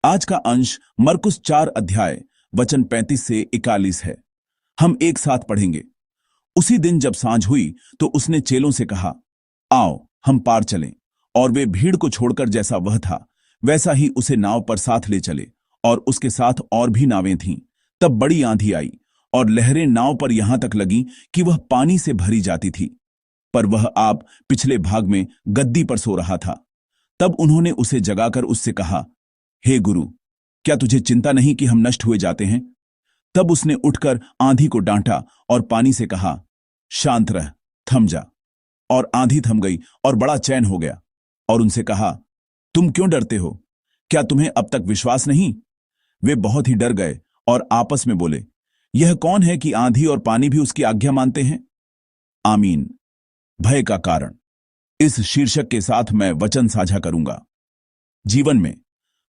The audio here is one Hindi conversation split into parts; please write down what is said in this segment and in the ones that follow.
आज का अंश मरकुस 4 अध्याय वचन 35 से 41 है। हम एक साथ पढ़ेंगे। उसी दिन जब सांझ हुई तो उसने चेलों से कहा, आओ हम पार चलें। और वे भीड़ को छोड़कर जैसा वह था वैसा ही उसे नाव पर साथ ले चले। और उसके साथ और भी नावें थीं। तब बड़ी आंधी आई और लहरें नाव पर यहां तक लगीं कि वह पानी से भरी जाती थी। पर वह आप पिछले भाग में गद्दी पर सो रहा था। तब उन्होंने उसे जगाकर उससे कहा, हे गुरु, क्या तुझे चिंता नहीं कि हम नष्ट हुए जाते हैं? तब उसने उठकर आंधी को डांटा और पानी से कहा, शांत रह, थम जा। और आंधी थम गई और बड़ा चैन हो गया। और उनसे कहा, तुम क्यों डरते हो? क्या तुम्हें अब तक विश्वास नहीं? वे बहुत ही डर गए और आपस में बोले, यह कौन है कि आंधी और पानी भी उसकी आज्ञा मानते हैं? आमीन। भय का कारण, इस शीर्षक के साथ मैं वचन साझा करूंगा। जीवन में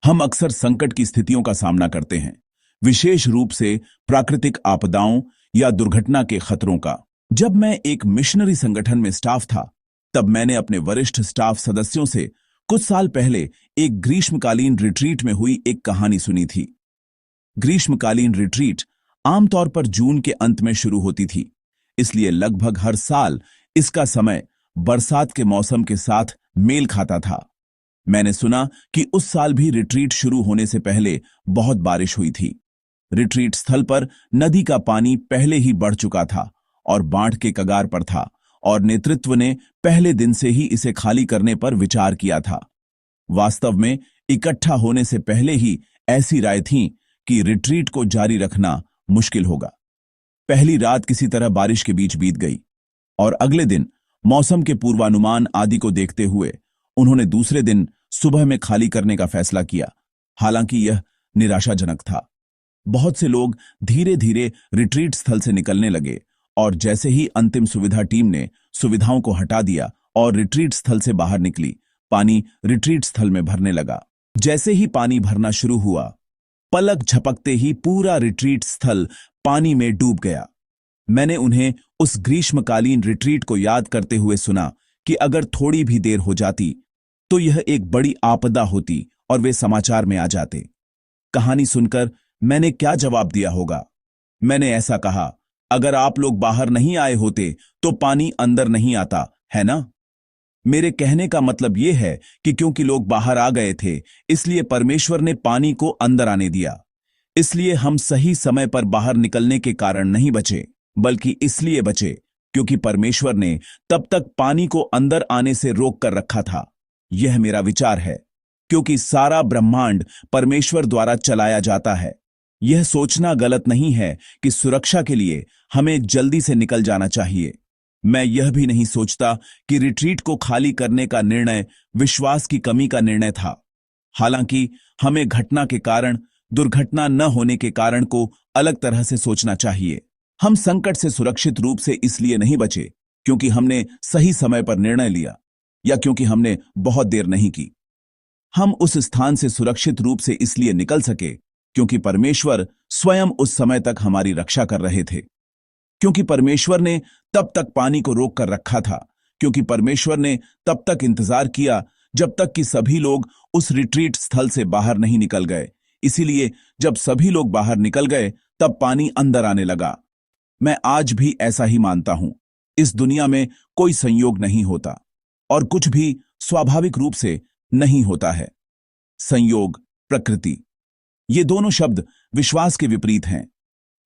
हम अक्सर संकट की स्थितियों का सामना करते हैं, विशेष रूप से प्राकृतिक आपदाओं या दुर्घटना के खतरों का। जब मैं एक मिशनरी संगठन में स्टाफ था, तब मैंने अपने वरिष्ठ स्टाफ सदस्यों से कुछ साल पहले एक ग्रीष्मकालीन रिट्रीट में हुई एक कहानी सुनी थी। ग्रीष्मकालीन रिट्रीट आमतौर पर जून के अंत में शुरू होती थी, इसलिए लगभग हर साल इसका समय बरसात के मौसम के साथ मेल खाता था। मैंने सुना कि उस साल भी रिट्रीट शुरू होने से पहले बहुत बारिश हुई थी। रिट्रीट स्थल पर नदी का पानी पहले ही बढ़ चुका था और बाढ़ के कगार पर था, और नेतृत्व ने पहले दिन से ही इसे खाली करने पर विचार किया था। वास्तव में इकट्ठा होने से पहले ही ऐसी राय थी कि रिट्रीट को जारी रखना मुश्किल होगा। पहली रात किसी तरह बारिश के बीच बीत गई और अगले दिन मौसम के पूर्वानुमान आदि को देखते हुए उन्होंने दूसरे दिन सुबह में खाली करने का फैसला किया। हालांकि यह निराशाजनक था। बहुत से लोग धीरे धीरे रिट्रीट स्थल से निकलने लगे, और जैसे ही अंतिम सुविधा टीम ने सुविधाओं को हटा दिया और रिट्रीट स्थल से बाहर निकली, पानी रिट्रीट स्थल में भरने लगा। जैसे ही पानी भरना शुरू हुआ, पलक झपकते ही पूरा रिट्रीट स्थल पानी में डूब गया। मैंने उन्हें उस ग्रीष्मकालीन रिट्रीट को याद करते हुए सुना कि अगर थोड़ी भी देर हो जाती तो यह एक बड़ी आपदा होती और वे समाचार में आ जाते। कहानी सुनकर मैंने क्या जवाब दिया होगा? मैंने ऐसा कहा, अगर आप लोग बाहर नहीं आए होते तो पानी अंदर नहीं आता, है ना? मेरे कहने का मतलब यह है कि क्योंकि लोग बाहर आ गए थे, इसलिए परमेश्वर ने पानी को अंदर आने दिया। इसलिए हम सही समय पर बाहर निकलने के कारण नहीं बचे, बल्कि इसलिए बचे क्योंकि परमेश्वर ने तब तक पानी को अंदर आने से रोक कर रखा था। यह मेरा विचार है, क्योंकि सारा ब्रह्मांड परमेश्वर द्वारा चलाया जाता है। यह सोचना गलत नहीं है कि सुरक्षा के लिए हमें जल्दी से निकल जाना चाहिए। मैं यह भी नहीं सोचता कि रिट्रीट को खाली करने का निर्णय विश्वास की कमी का निर्णय था। हालांकि हमें घटना के कारण, दुर्घटना न होने के कारण को अलग तरह से सोचना चाहिए। हम संकट से सुरक्षित रूप से इसलिए नहीं बचे क्योंकि हमने सही समय पर निर्णय लिया या क्योंकि हमने बहुत देर नहीं की। हम उस स्थान से सुरक्षित रूप से इसलिए निकल सके क्योंकि परमेश्वर स्वयं उस समय तक हमारी रक्षा कर रहे थे। क्योंकि परमेश्वर ने तब तक पानी को रोक कर रखा था। क्योंकि परमेश्वर ने तब तक इंतजार किया जब तक कि सभी लोग उस रिट्रीट स्थल से बाहर नहीं निकल गए। इसीलिए जब सभी लोग बाहर निकल गए तब पानी अंदर आने लगा। मैं आज भी ऐसा ही मानता हूं। इस दुनिया में कोई संयोग नहीं होता और कुछ भी स्वाभाविक रूप से नहीं होता है। संयोग, प्रकृति, ये दोनों शब्द विश्वास के विपरीत हैं।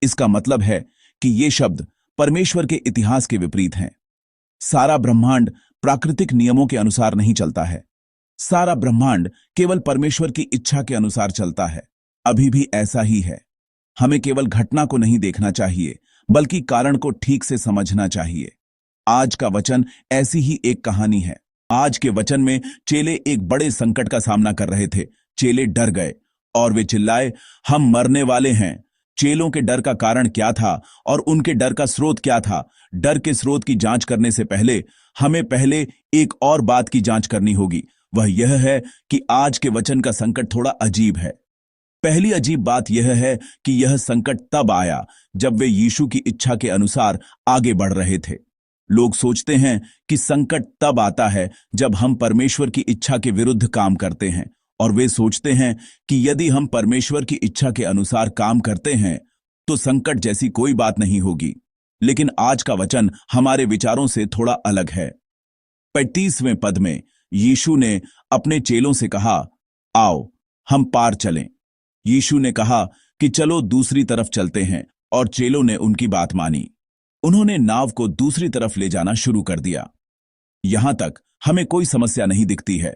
इसका मतलब है कि ये शब्द परमेश्वर के इतिहास के विपरीत हैं। सारा ब्रह्मांड प्राकृतिक नियमों के अनुसार नहीं चलता है। सारा ब्रह्मांड केवल परमेश्वर की इच्छा के अनुसार चलता है। अभी भी ऐसा ही है। हमें केवल घटना को नहीं देखना चाहिए, बल्कि कारण को ठीक से समझना चाहिए। आज का वचन ऐसी ही एक कहानी है। आज के वचन में चेले एक बड़े संकट का सामना कर रहे थे। चेले डर गए और वे चिल्लाए, हम मरने वाले हैं। चेलों के डर का कारण क्या था और उनके डर का स्रोत क्या था? डर के स्रोत की जांच करने से पहले हमें पहले एक और बात की जांच करनी होगी। वह यह है कि आज के वचन का संकट थोड़ा अजीब है। पहली अजीब बात यह है कि यह संकट तब आया जब वे यीशु की इच्छा के अनुसार आगे बढ़ रहे थे। लोग सोचते हैं कि संकट तब आता है जब हम परमेश्वर की इच्छा के विरुद्ध काम करते हैं और वे सोचते हैं कि यदि हम परमेश्वर की इच्छा के अनुसार काम करते हैं तो संकट जैसी कोई बात नहीं होगी। लेकिन आज का वचन हमारे विचारों से थोड़ा अलग है। 35वें पद में यीशु ने अपने चेलों से कहा, आओ हम पार चलें। यीशु ने कहा कि चलो दूसरी तरफ चलते हैं, और चेलों ने उनकी बात मानी। उन्होंने नाव को दूसरी तरफ ले जाना शुरू कर दिया। यहां तक हमें कोई समस्या नहीं दिखती है,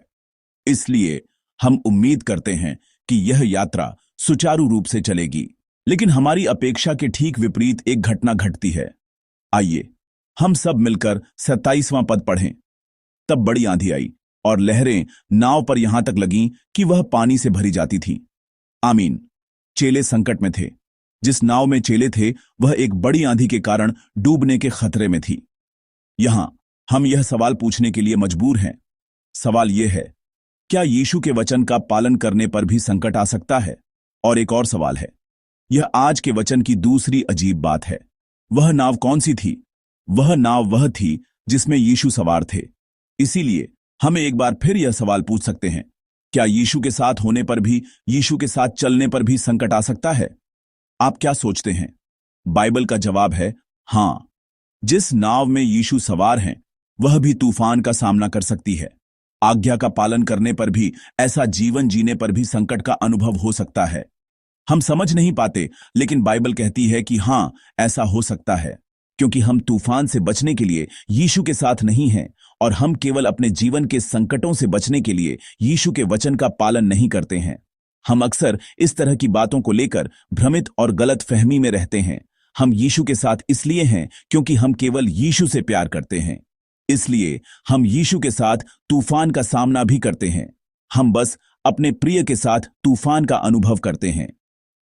इसलिए हम उम्मीद करते हैं कि यह यात्रा सुचारू रूप से चलेगी। लेकिन हमारी अपेक्षा के ठीक विपरीत एक घटना घटती है। आइए हम सब मिलकर 27वां पद पढ़ें। तब बड़ी आंधी आई और लहरें नाव पर यहां तक लगीं कि वह पानी से भरी जाती थी। आमीन। चेले संकट में थे। जिस नाव में चेले थे वह एक बड़ी आंधी के कारण डूबने के खतरे में थी। यहां हम यह सवाल पूछने के लिए मजबूर हैं। सवाल यह है, क्या यीशु के वचन का पालन करने पर भी संकट आ सकता है? और एक और सवाल है, यह आज के वचन की दूसरी अजीब बात है। वह नाव कौन सी थी? वह नाव वह थी जिसमें यीशु सवार थे। इसीलिए हमें एक बार फिर यह सवाल पूछ सकते हैं, क्या यीशु के साथ होने पर भी, यीशु के साथ चलने पर भी संकट आ सकता है? आप क्या सोचते हैं? बाइबल का जवाब है हां। जिस नाव में यीशु सवार हैं वह भी तूफान का सामना कर सकती है। आज्ञा का पालन करने पर भी, ऐसा जीवन जीने पर भी संकट का अनुभव हो सकता है। हम समझ नहीं पाते, लेकिन बाइबल कहती है कि हां, ऐसा हो सकता है, क्योंकि हम तूफान से बचने के लिए यीशु के साथ नहीं हैं, और हम केवल अपने जीवन के संकटों से बचने के लिए यीशु के वचन का पालन नहीं करते हैं। हम अक्सर इस तरह की बातों को लेकर भ्रमित और गलत फहमी में रहते हैं। हम यीशु के साथ इसलिए हैं क्योंकि हम केवल यीशु से प्यार करते हैं, इसलिए हम यीशु के साथ तूफान का सामना भी करते हैं। हम बस अपने प्रिय के साथ तूफान का अनुभव करते हैं।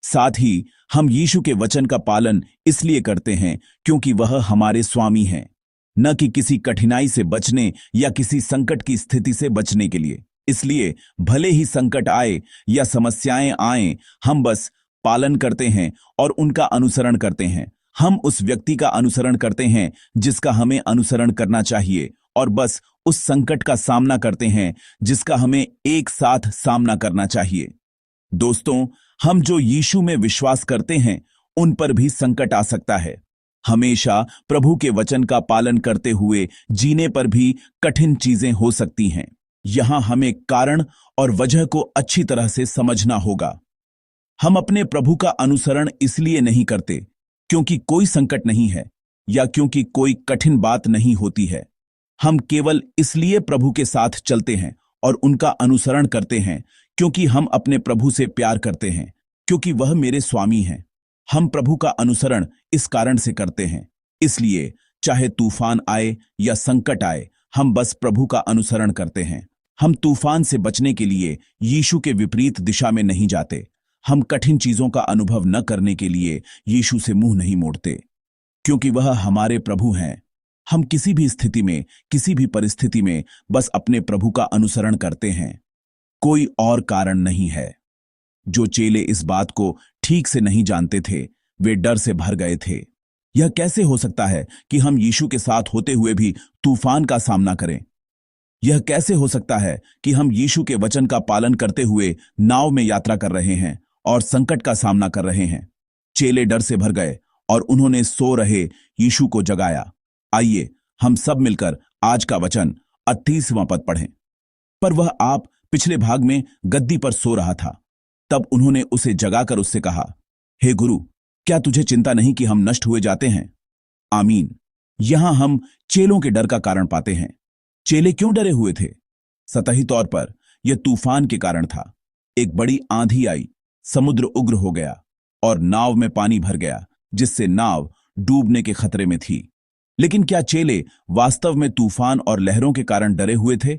साथ ही हम यीशु के वचन का पालन इसलिए करते हैं क्योंकि वह हमारे स्वामी हैं, न कि किसी कठिनाई से बचने या किसी संकट की स्थिति से बचने के लिए। इसलिए भले ही संकट आए या समस्याएं आएं, हम बस पालन करते हैं और उनका अनुसरण करते हैं। हम उस व्यक्ति का अनुसरण करते हैं जिसका हमें अनुसरण करना चाहिए, और बस उस संकट का सामना करते हैं जिसका हमें एक साथ सामना करना चाहिए। दोस्तों, हम जो यीशु में विश्वास करते हैं उन पर भी संकट आ सकता है। हमेशा प्रभु के वचन का पालन करते हुए जीने पर भी कठिन चीजें हो सकती हैं। यहां हमें कारण और वजह को अच्छी तरह से समझना होगा। हम अपने प्रभु का अनुसरण इसलिए नहीं करते क्योंकि कोई संकट नहीं है या क्योंकि कोई कठिन बात नहीं होती है। हम केवल इसलिए प्रभु के साथ चलते हैं और उनका अनुसरण करते हैं क्योंकि हम अपने प्रभु से प्यार करते हैं, क्योंकि वह मेरे स्वामी हैं। हम प्रभु का अनुसरण इस कारण से करते हैं। इसलिए चाहे तूफान आए या संकट आए, हम बस प्रभु का अनुसरण करते हैं। हम तूफान से बचने के लिए यीशु के विपरीत दिशा में नहीं जाते। हम कठिन चीजों का अनुभव न करने के लिए यीशु से मुंह नहीं मोड़ते, क्योंकि वह हमारे प्रभु हैं। हम किसी भी स्थिति में, किसी भी परिस्थिति में बस अपने प्रभु का अनुसरण करते हैं। कोई और कारण नहीं है। जो चेले इस बात को ठीक से नहीं जानते थे, वे डर से भर गए थे। यह कैसे हो सकता है कि हम यीशु के साथ होते हुए भी तूफान का सामना करें? यह कैसे हो सकता है कि हम यीशु के वचन का पालन करते हुए नाव में यात्रा कर रहे हैं और संकट का सामना कर रहे हैं? चेले डर से भर गए और उन्होंने सो रहे यीशु को जगाया। आइए हम सब मिलकर आज का वचन 38वां पद पढ़ें। पर वह आप पिछले भाग में गद्दी पर सो रहा था। तब उन्होंने उसे जगाकर उससे कहा, हे गुरु, क्या तुझे चिंता नहीं कि हम नष्ट हुए जाते हैं? आमीन। यहां हम चेलों के डर का कारण पाते हैं। चेले क्यों डरे हुए थे? सतही तौर पर यह तूफान के कारण था। एक बड़ी आंधी आई, समुद्र उग्र हो गया और नाव में पानी भर गया, जिससे नाव डूबने के खतरे में थी। लेकिन क्या चेले वास्तव में तूफान और लहरों के कारण डरे हुए थे?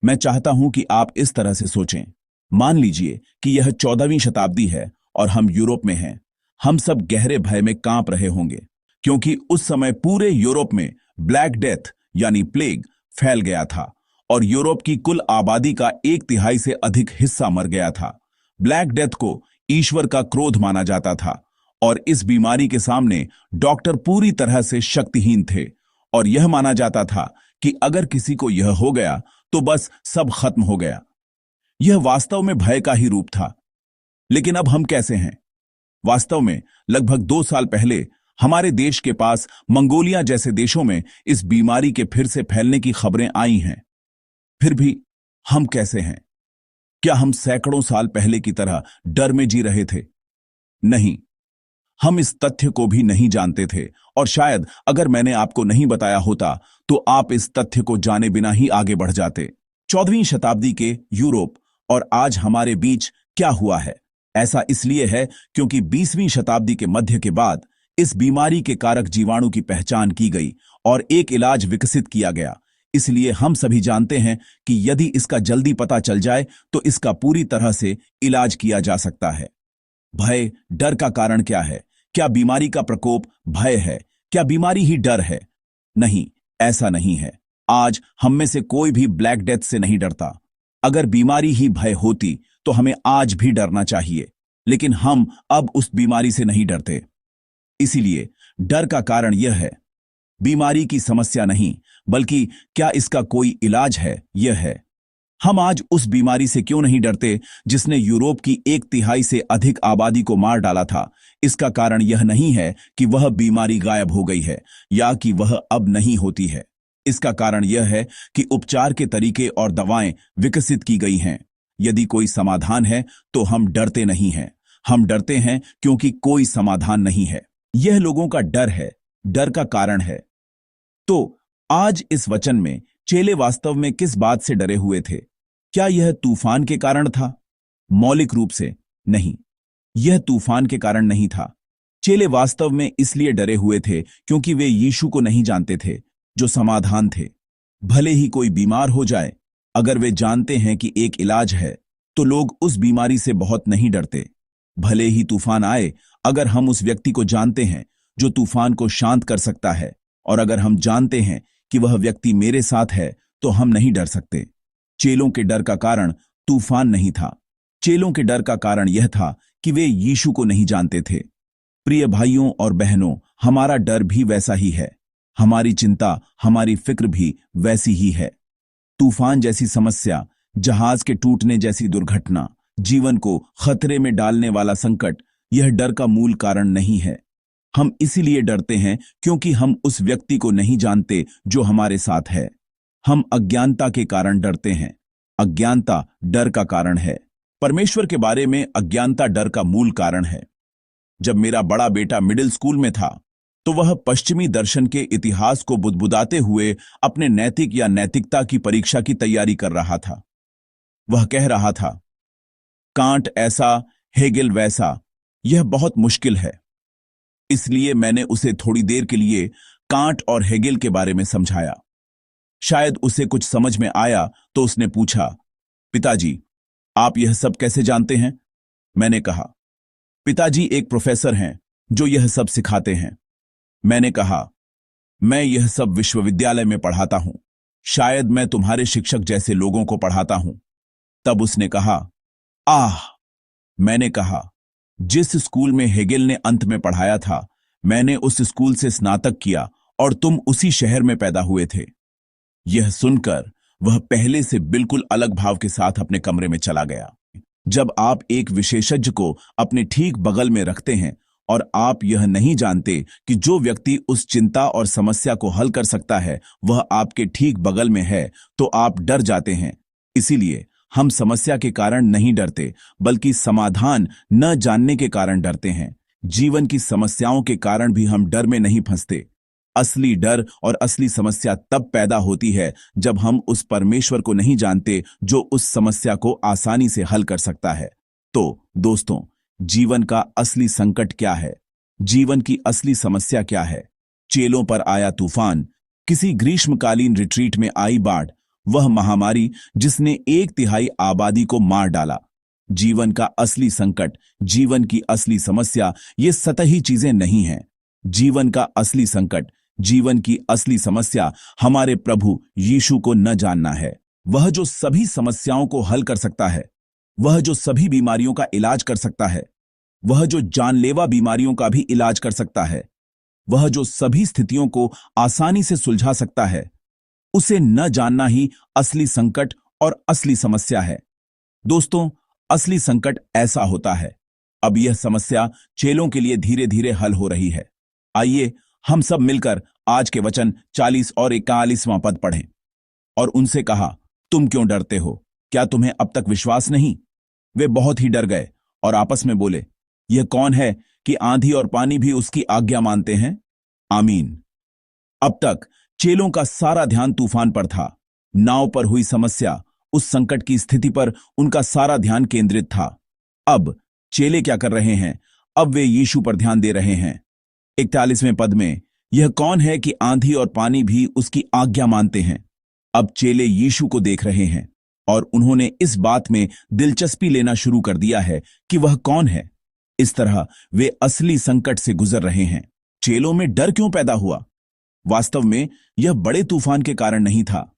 मैं चाहता हूं कि आप इस तरह से सोचें। मान लीजिए कि यह 14वीं शताब्दी है और हम यूरोप में हैं। हम सब गहरे भय में कांप रहे होंगे, क्योंकि उस समय पूरे यूरोप में ब्लैक डेथ यानी प्लेग फैल गया था और यूरोप की कुल आबादी का 1/3 से अधिक हिस्सा मर गया था। ब्लैक डेथ को ईश्वर का क्रोध माना जाता था और इस बीमारी के सामने डॉक्टर पूरी तरह से शक्तिहीन थे, और यह माना जाता था कि अगर किसी को यह हो गया तो बस सब खत्म हो गया। यह वास्तव में भय का ही रूप था। लेकिन अब हम कैसे हैं? वास्तव में लगभग 2 साल पहले हमारे देश के पास मंगोलिया जैसे देशों में इस बीमारी के फिर से फैलने की खबरें आई हैं। फिर भी हम कैसे हैं? क्या हम सैकड़ों साल पहले की तरह डर में जी रहे थे? नहीं, हम इस तथ्य को भी नहीं जानते थे, और शायद अगर मैंने आपको नहीं बताया होता तो आप इस तथ्य को जाने बिना ही आगे बढ़ जाते। 14वीं शताब्दी के यूरोप और आज हमारे बीच क्या हुआ है? ऐसा इसलिए है क्योंकि 20वीं शताब्दी के मध्य के बाद इस बीमारी के कारक जीवाणु की पहचान की गई और एक इलाज विकसित किया गया। इसलिए हम सभी जानते हैं कि यदि इसका जल्दी पता चल जाए तो इसका पूरी तरह से इलाज किया जा सकता है। भय, डर का कारण क्या है? क्या बीमारी का प्रकोप भय है? क्या बीमारी ही डर है? नहीं, ऐसा नहीं है। आज हम में से कोई भी ब्लैक डेथ से नहीं डरता। अगर बीमारी ही भय होती तो हमें आज भी डरना चाहिए, लेकिन हम अब उस बीमारी से नहीं डरते। इसीलिए डर का कारण यह है, बीमारी की समस्या नहीं, बल्कि क्या इसका कोई इलाज है, यह है। हम आज उस बीमारी से क्यों नहीं डरते जिसने यूरोप की 1/3 से अधिक आबादी को मार डाला था? इसका कारण यह नहीं है कि वह बीमारी गायब हो गई है या कि वह अब नहीं होती है। इसका कारण यह है कि उपचार के तरीके और दवाएं विकसित की गई हैं। यदि कोई समाधान है तो हम डरते नहीं हैं। हम डरते हैं क्योंकि कोई समाधान नहीं है। यह लोगों का डर है, डर का कारण है। तो आज इस वचन में चेले वास्तव में किस बात से डरे हुए थे? क्या यह तूफान के कारण था? मौलिक रूप से नहीं, यह तूफान के कारण नहीं था। चेले वास्तव में इसलिए डरे हुए थे क्योंकि वे यीशु को नहीं जानते थे, जो समाधान थे। भले ही कोई बीमार हो जाए, अगर वे जानते हैं कि एक इलाज है, तो लोग उस बीमारी से बहुत नहीं डरते। भले ही तूफान आए, अगर हम उस व्यक्ति को जानते हैं जो तूफान को शांत कर सकता है, और अगर हम जानते हैं कि वह व्यक्ति मेरे साथ है, तो हम नहीं डर सकते। चेलों के डर का कारण तूफान नहीं था। चेलों के डर का कारण यह था कि वे यीशु को नहीं जानते थे। प्रिय भाइयों और बहनों, हमारा डर भी वैसा ही है। हमारी चिंता, हमारी फिक्र भी वैसी ही है। तूफान जैसी समस्या, जहाज के टूटने जैसी दुर्घटना, जीवन को खतरे में डालने वाला संकट, यह डर का मूल कारण नहीं है। हम इसीलिए डरते हैं क्योंकि हम उस व्यक्ति को नहीं जानते जो हमारे साथ है। हम अज्ञानता के कारण डरते हैं। अज्ञानता डर का कारण है। परमेश्वर के बारे में अज्ञानता डर का मूल कारण है। जब मेरा बड़ा बेटा मिडिल स्कूल में था, तो वह पश्चिमी दर्शन के इतिहास को बुदबुदाते हुए अपने नैतिक या नैतिकता की परीक्षा की तैयारी कर रहा था। वह कह रहा था, कांट ऐसा, हेगेल वैसा, यह बहुत मुश्किल है। इसलिए मैंने उसे थोड़ी देर के लिए कांट और हेगेल के बारे में समझाया। शायद उसे कुछ समझ में आया तो उसने पूछा, पिताजी, आप यह सब कैसे जानते हैं? मैंने कहा, पिताजी एक प्रोफेसर हैं जो यह सब सिखाते हैं। मैंने कहा, मैं यह सब विश्वविद्यालय में पढ़ाता हूं। शायद मैं तुम्हारे शिक्षक जैसे लोगों को पढ़ाता हूं। तब उसने कहा, आह। मैंने कहा, जिस स्कूल में हेगेल ने अंत में पढ़ाया था, मैंने उस स्कूल से स्नातक किया और तुम उसी शहर में पैदा हुए थे। यह सुनकर वह पहले से बिल्कुल अलग भाव के साथ अपने कमरे में चला गया। जब आप एक विशेषज्ञ को अपने ठीक बगल में रखते हैं और आप यह नहीं जानते कि जो व्यक्ति उस चिंता और समस्या को हल कर सकता है वह आपके ठीक बगल में है, तो आप डर जाते हैं। इसीलिए हम समस्या के कारण नहीं डरते, बल्कि समाधान न जानने के कारण डरते हैं। जीवन की समस्याओं के कारण भी हम डर में नहीं फंसते। असली डर और असली समस्या तब पैदा होती है जब हम उस परमेश्वर को नहीं जानते जो उस समस्या को आसानी से हल कर सकता है। तो दोस्तों, जीवन का असली संकट क्या है? जीवन की असली समस्या क्या है? चेलों पर आया तूफान, किसी ग्रीष्मकालीन रिट्रीट में आई बाढ़, वह महामारी जिसने 1/3 आबादी को मार डाला। जीवन का असली संकट, जीवन की असली समस्या ये सतही चीजें नहीं हैं। जीवन का असली संकट, जीवन की असली समस्या हमारे प्रभु यीशु को न जानना है। वह जो सभी समस्याओं को हल कर सकता है, वह जो सभी बीमारियों का इलाज कर सकता है, वह जो जानलेवा बीमारियों का भी इलाज कर सकता है, वह जो सभी स्थितियों को आसानी से सुलझा सकता है, उसे न जानना ही असली संकट और असली समस्या है। दोस्तों, असली संकट ऐसा होता है। अब यह समस्या चेलों के लिए धीरे धीरे हल हो रही है। आइए हम सब मिलकर आज के वचन 40 और 41वां पद पढ़ें। और उनसे कहा, तुम क्यों डरते हो? क्या तुम्हें अब तक विश्वास नहीं? वे बहुत ही डर गए और आपस में बोले, यह कौन है कि आंधी और पानी भी उसकी आज्ञा मानते हैं? आमीन। अब तक चेलों का सारा ध्यान तूफान पर था। नाव पर हुई समस्या, उस संकट की स्थिति पर उनका सारा ध्यान केंद्रित था। अब चेले क्या कर रहे हैं? अब वे यीशु पर ध्यान दे रहे हैं। 41वें पद में, यह कौन है कि आंधी और पानी भी उसकी आज्ञा मानते हैं? अब चेले यीशु को देख रहे हैं और उन्होंने इस बात में दिलचस्पी लेना शुरू कर दिया है कि वह कौन है। इस तरह वे असली संकट से गुजर रहे हैं। चेलों में डर क्यों पैदा हुआ? वास्तव में यह बड़े तूफान के कारण नहीं था।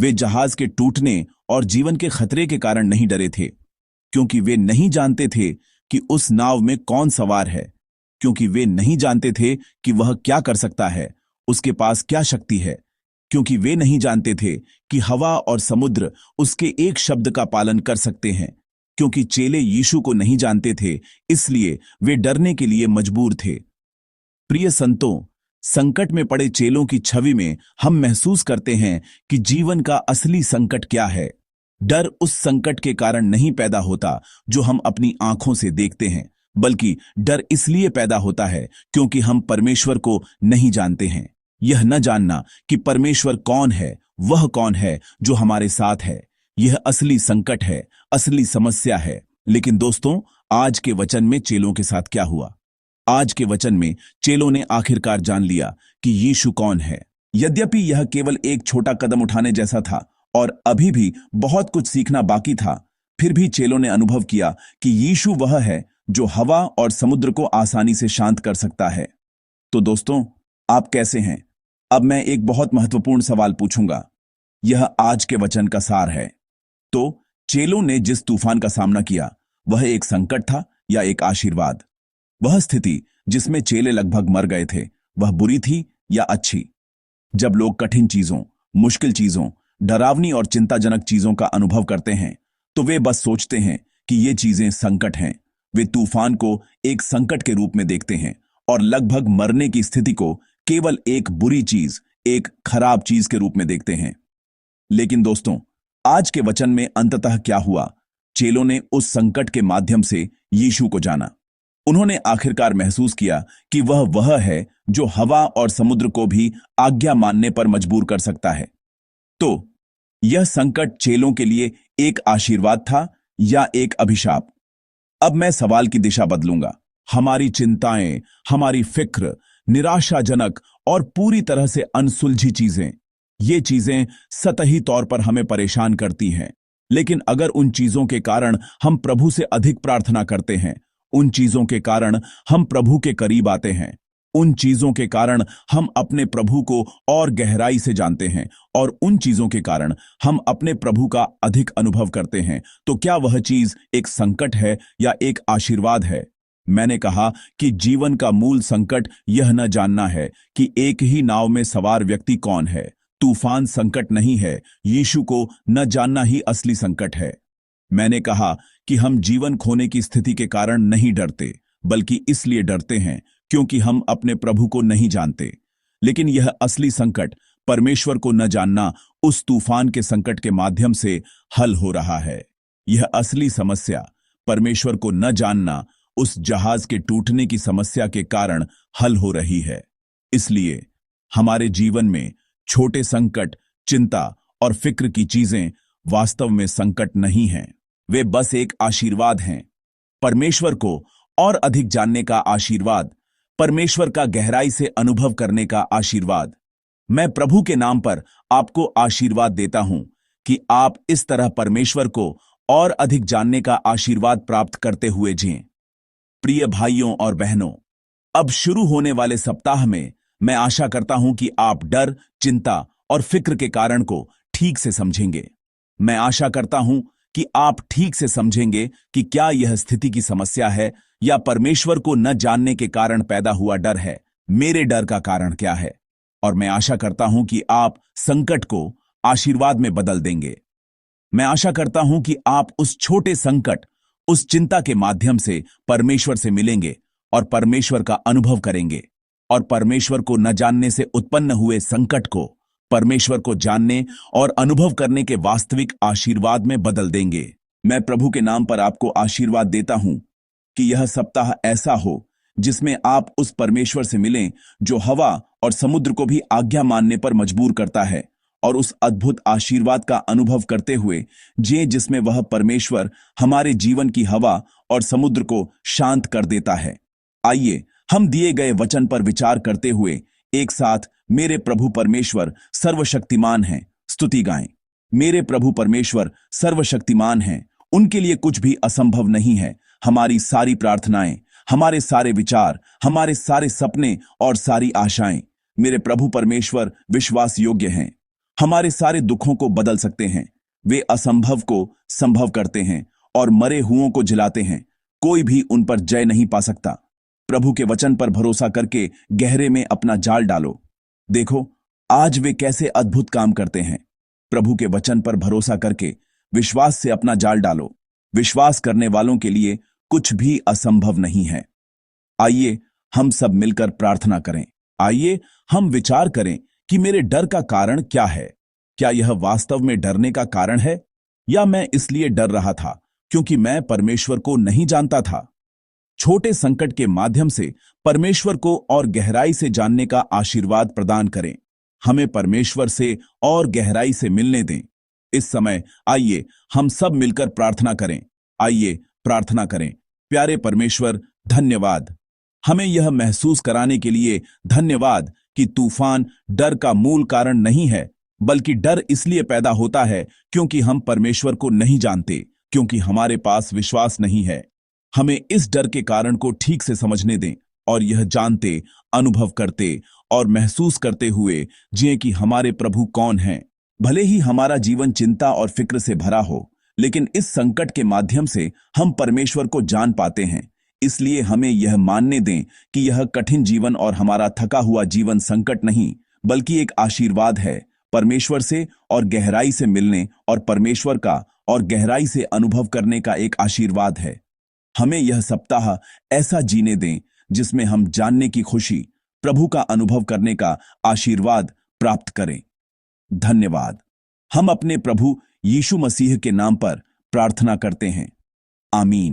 वे जहाज के टूटने और जीवन के खतरे के कारण नहीं डरे थे, क्योंकि वे नहीं जानते थे कि उस नाव में कौन सवार है, क्योंकि वे नहीं जानते थे कि वह क्या कर सकता है, उसके पास क्या शक्ति है, क्योंकि वे नहीं जानते थे कि हवा और समुद्र उसके एक शब्द का पालन कर सकते हैं। क्योंकि चेले यीशु को नहीं जानते थे, इसलिए वे डरने के लिए मजबूर थे। प्रिय संतों, संकट में पड़े चेलों की छवि में हम महसूस करते हैं कि जीवन का असली संकट क्या है। डर उस संकट के कारण नहीं पैदा होता जो हम अपनी आंखों से देखते हैं, बल्कि डर इसलिए पैदा होता है क्योंकि हम परमेश्वर को नहीं जानते हैं। यह न जानना कि परमेश्वर कौन है, वह कौन है जो हमारे साथ है, यह असली संकट है, असली समस्या है। लेकिन दोस्तों, आज के वचन में चेलों के साथ क्या हुआ? आज के वचन में चेलों ने आखिरकार जान लिया कि यीशु कौन है। यद्यपि यह केवल एक छोटा कदम उठाने जैसा था और अभी भी बहुत कुछ सीखना बाकी था, फिर भी चेलों ने अनुभव किया कि यीशु वह है जो हवा और समुद्र को आसानी से शांत कर सकता है। तो दोस्तों, आप कैसे हैं? अब मैं एक बहुत महत्वपूर्ण सवाल पूछूंगा। यह आज के वचन का सार है। तो चेलों ने जिस तूफान का सामना किया, वह एक संकट था या एक आशीर्वाद? वह स्थिति जिसमें चेले लगभग मर गए थे, वह बुरी थी या अच्छी? जब लोग कठिन चीजों, मुश्किल चीजों, डरावनी और चिंताजनक चीजों का अनुभव करते हैं, तो वे बस सोचते हैं कि ये चीजें संकट हैं। वे तूफान को एक संकट के रूप में देखते हैं और लगभग मरने की स्थिति को केवल एक बुरी चीज, एक खराब चीज के रूप में देखते हैं। लेकिन दोस्तों, आज के वचन में अंततः क्या हुआ? चेलों ने उस संकट के माध्यम से यीशु को जाना। उन्होंने आखिरकार महसूस किया कि वह है जो हवा और समुद्र को भी आज्ञा मानने पर मजबूर कर सकता है। तो यह संकट चेलों के लिए एक आशीर्वाद था या एक अभिशाप? अब मैं सवाल की दिशा बदलूंगा। हमारी चिंताएं, हमारी फिक्र, निराशाजनक और पूरी तरह से अनसुलझी चीजें, ये चीजें सतही तौर पर हमें परेशान करती हैं। लेकिन अगर उन चीजों के कारण हम प्रभु से अधिक प्रार्थना करते हैं, उन चीजों के कारण हम प्रभु के करीब आते हैं, उन चीजों के कारण हम अपने प्रभु को और गहराई से जानते हैं और उन चीजों के कारण हम अपने प्रभु का अधिक अनुभव करते हैं, तो क्या वह चीज एक संकट है या एक आशीर्वाद है? मैंने कहा कि जीवन का मूल संकट यह न जानना है कि एक ही नाव में सवार व्यक्ति कौन है। तूफान संकट नहीं है, यीशु को न जानना ही असली संकट है। मैंने कहा कि हम जीवन खोने की स्थिति के कारण नहीं डरते, बल्कि इसलिए डरते हैं क्योंकि हम अपने प्रभु को नहीं जानते। लेकिन यह असली संकट, परमेश्वर को न जानना, उस तूफान के संकट के माध्यम से हल हो रहा है। यह असली समस्या, परमेश्वर को न जानना, उस जहाज के टूटने की समस्या के कारण हल हो रही है। इसलिए हमारे जीवन में छोटे संकट, चिंता और फिक्र की चीजें वास्तव में संकट नहीं हैं, वे बस एक आशीर्वाद हैं। परमेश्वर को और अधिक जानने का आशीर्वाद, परमेश्वर का गहराई से अनुभव करने का आशीर्वाद। मैं प्रभु के नाम पर आपको आशीर्वाद देता हूं कि आप इस तरह परमेश्वर को और अधिक जानने का आशीर्वाद प्राप्त करते हुए जिएं। प्रिय भाइयों और बहनों, अब शुरू होने वाले सप्ताह में मैं आशा करता हूं कि आप डर, चिंता और फिक्र के कारण को ठीक से समझेंगे। मैं आशा करता हूं कि आप ठीक से समझेंगे कि क्या यह स्थिति की समस्या है या परमेश्वर को न जानने के कारण पैदा हुआ डर है। मेरे डर का कारण क्या है? और मैं आशा करता हूं कि आप संकट को आशीर्वाद में बदल देंगे। मैं आशा करता हूं कि आप उस छोटे संकट, उस चिंता के माध्यम से परमेश्वर से मिलेंगे और परमेश्वर का अनुभव करेंगे और परमेश्वर को न जानने से उत्पन्न हुए संकट को परमेश्वर को जानने और अनुभव करने के वास्तविक आशीर्वाद में बदल देंगे। मैं प्रभु के नाम पर आपको आशीर्वाद देता हूं कि यह सप्ताह ऐसा हो जिसमें आप उस परमेश्वर से मिलें जो हवा और समुद्र को भी आज्ञा मानने पर मजबूर करता है, और उस अद्भुत आशीर्वाद का अनुभव करते हुए जिसमें वह परमेश्वर हमारे जीवन की हवा और समुद्र को शांत कर देता है। आइए हम दिए गए वचन पर विचार करते हुए एक साथ मेरे प्रभु परमेश्वर सर्वशक्तिमान हैं स्तुति गाएं। मेरे प्रभु परमेश्वर सर्वशक्तिमान हैं, उनके लिए कुछ भी असंभव नहीं है। हमारी सारी प्रार्थनाएं, हमारे सारे विचार, हमारे सारे सपने और सारी आशाएं मेरे प्रभु परमेश्वर विश्वास योग्य हैं। हमारे सारे दुखों को बदल सकते हैं। वे असंभव को संभव करते हैं और मरे हुओं को जिलाते हैं। कोई भी उन पर जय नहीं पा सकता। प्रभु के वचन पर भरोसा करके गहरे में अपना जाल डालो। देखो आज वे कैसे अद्भुत काम करते हैं। प्रभु के वचन पर भरोसा करके विश्वास से अपना जाल डालो। विश्वास करने वालों के लिए कुछ भी असंभव नहीं है। आइए हम सब मिलकर प्रार्थना करें। आइए हम विचार करें कि मेरे डर का कारण क्या है। क्या यह वास्तव में डरने का कारण है, या मैं इसलिए डर रहा था क्योंकि मैं परमेश्वर को नहीं जानता था। छोटे संकट के माध्यम से परमेश्वर को और गहराई से जानने का आशीर्वाद प्रदान करें। हमें परमेश्वर से और गहराई से मिलने दें। इस समय आइए हम सब मिलकर प्रार्थना करें। आइए प्रार्थना करें। प्यारे परमेश्वर, धन्यवाद। हमें यह महसूस कराने के लिए धन्यवाद कि तूफान डर का मूल कारण नहीं है, बल्कि डर इसलिए पैदा होता है क्योंकि हम परमेश्वर को नहीं जानते, क्योंकि हमारे पास विश्वास नहीं है। हमें इस डर के कारण को ठीक से समझने दें और यह जानते, अनुभव करते और महसूस करते हुए जिए कि हमारे प्रभु कौन हैं। भले ही हमारा जीवन चिंता और फिक्र से भरा हो, लेकिन इस संकट के माध्यम से हम परमेश्वर को जान पाते हैं। इसलिए हमें यह मानने दें कि यह कठिन जीवन और हमारा थका हुआ जीवन संकट नहीं, बल्कि एक आशीर्वाद है। परमेश्वर से और गहराई से मिलने और परमेश्वर का और गहराई से अनुभव करने का एक आशीर्वाद है। हमें यह सप्ताह ऐसा जीने दें जिसमें हम जानने की खुशी, प्रभु का अनुभव करने का आशीर्वाद प्राप्त करें। धन्यवाद। हम अपने प्रभु यीशु मसीह के नाम पर प्रार्थना करते हैं। आमीन।